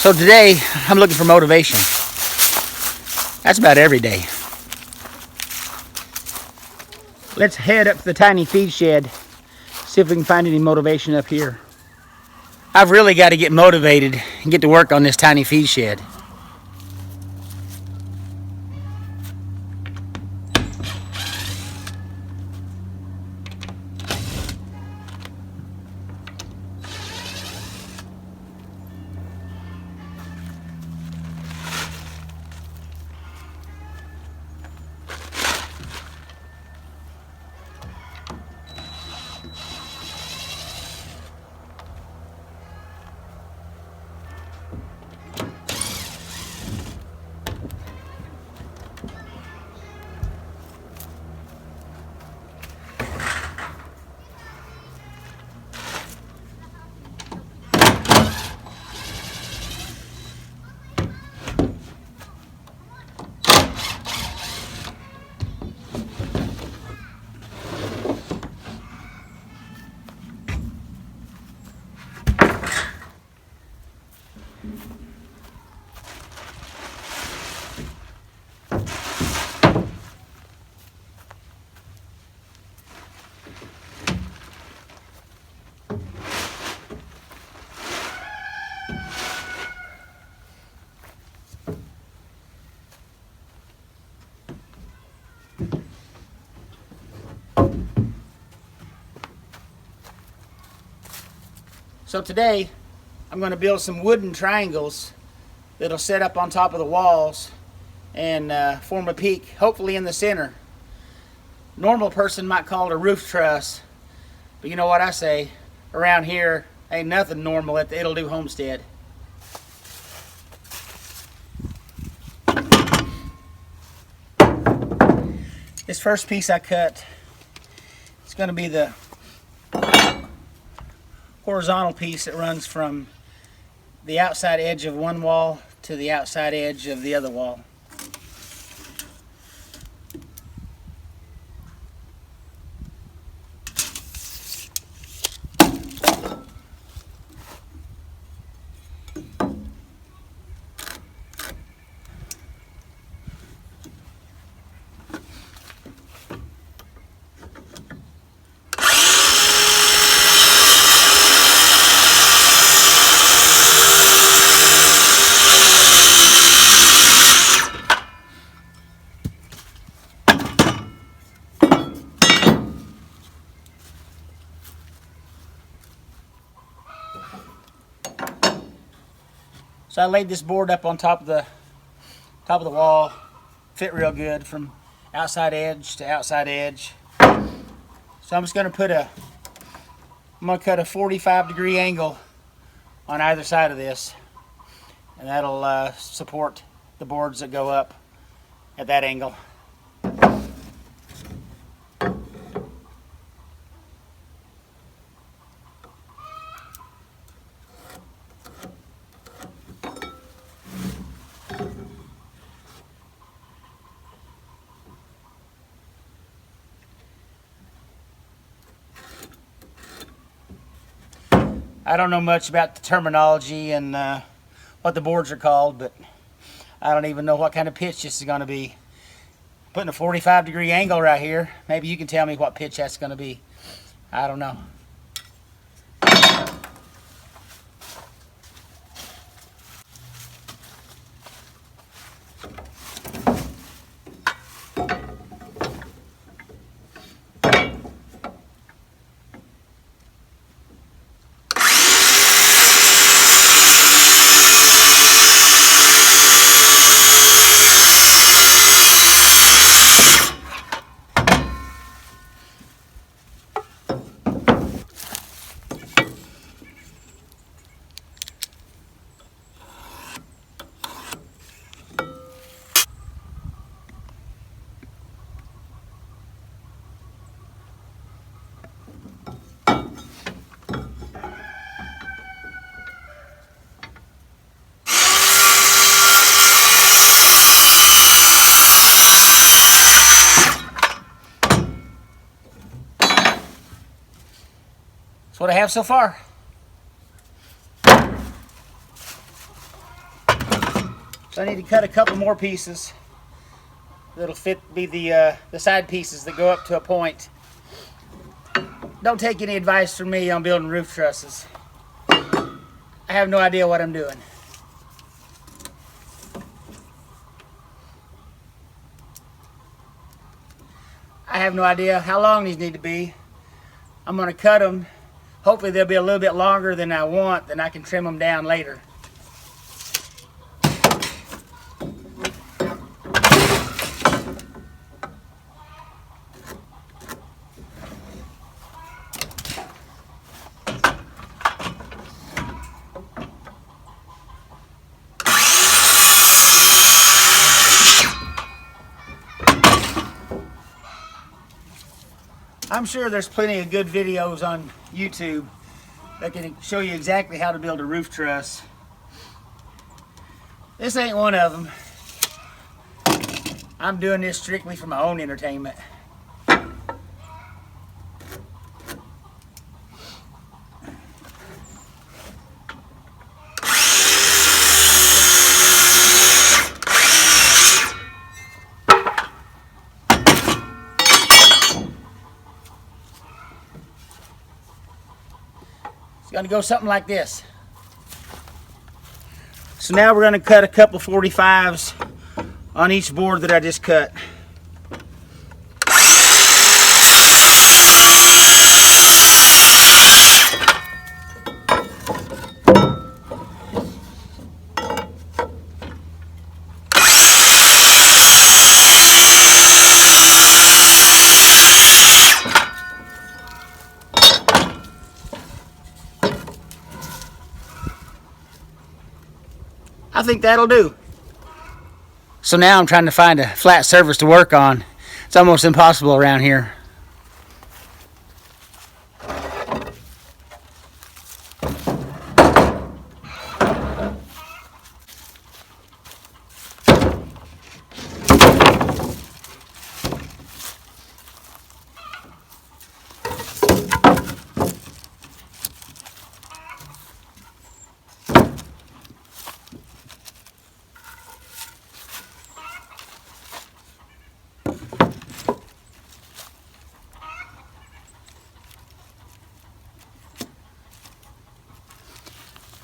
So today, I'm looking for motivation. That's about every day. Let's head up to the tiny feed shed, see if we can find any motivation up here. I've really got to get motivated and get to work on this tiny feed shed. So today, I'm going to build some wooden triangles that'll set up on top of the walls and form a peak, hopefully in the center. Normal person might call it a roof truss, but you know what I say, around here ain't nothing normal at the It'll Do homestead. This first piece I cut, it's going to be the horizontal piece that runs from the outside edge of one wall to the outside edge of the other wall. So I laid this board up on top of the wall, fit real good from outside edge to outside edge. So I'm just going to cut a 45-degree angle on either side of this, and that'll support the boards that go up at that angle. I don't know much about the terminology and what the boards are called, but I don't even know what kind of pitch this is going to be. Putting a 45-degree angle right here. Maybe you can tell me what pitch that's going to be. I don't know. That's what I have so far. So I need to cut a couple more pieces that'll be the side pieces that go up to a point. Don't take any advice from me on building roof trusses. I have no idea what I'm doing. I have no idea how long these need to be. I'm going to cut them. Hopefully they'll be a little bit longer than I want, then I can trim them down later. I'm sure there's plenty of good videos on YouTube that can show you exactly how to build a roof truss. This ain't one of them. I'm doing this strictly for my own entertainment. It's going to go something like this. So now we're going to cut a couple 45s on each board that I just cut. I think that'll do. So now I'm trying to find a flat surface to work on. It's almost impossible around here.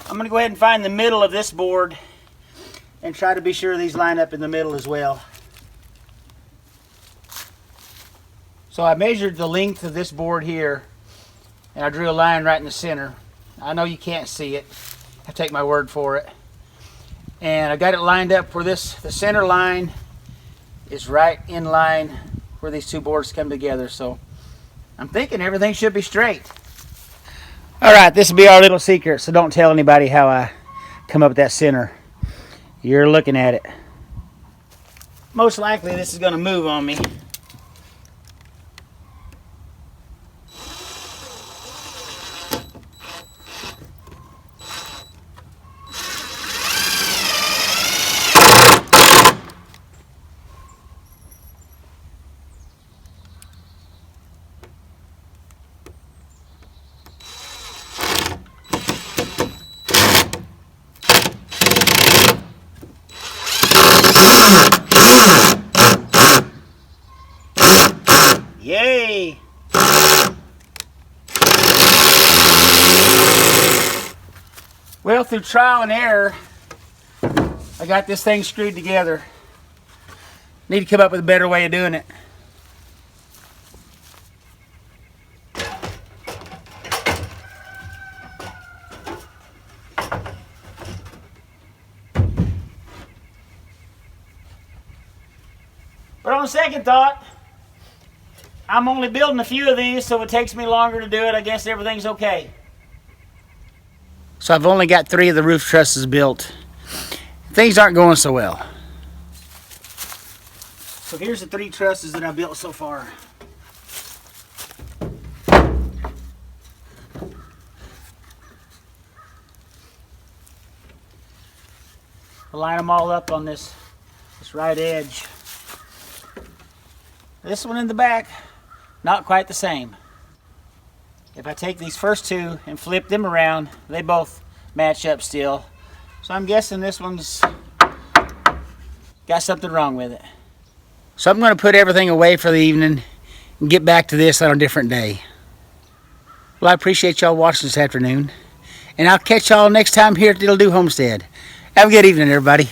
I'm going to go ahead and find the middle of this board and try to be sure these line up in the middle as well. So I measured the length of this board here and I drew a line right in the center. I know you can't see it. I take my word for it. And I got it lined up where the center line is right in line where these two boards come together. So I'm thinking everything should be straight. Alright, this will be our little secret, so don't tell anybody how I come up with that center. You're looking at it. Most likely this is going to move on me. Yay! Well, through trial and error, I got this thing screwed together. Need to come up with a better way of doing it. But on second thought, I'm only building a few of these, so if it takes me longer to do it, I guess everything's okay. So I've only got 3 of the roof trusses built. Things aren't going so well. So here's the 3 trusses that I've built so far. I'll line them all up on this right edge. This one in the back, not quite the same. If I take these first 2 and flip them around, they both match up still. So I'm guessing this one's got something wrong with it. So I'm going to put everything away for the evening and get back to this on a different day. Well, I appreciate y'all watching this afternoon, and I'll catch y'all next time here at Diddle Do Homestead. Have a good evening, everybody.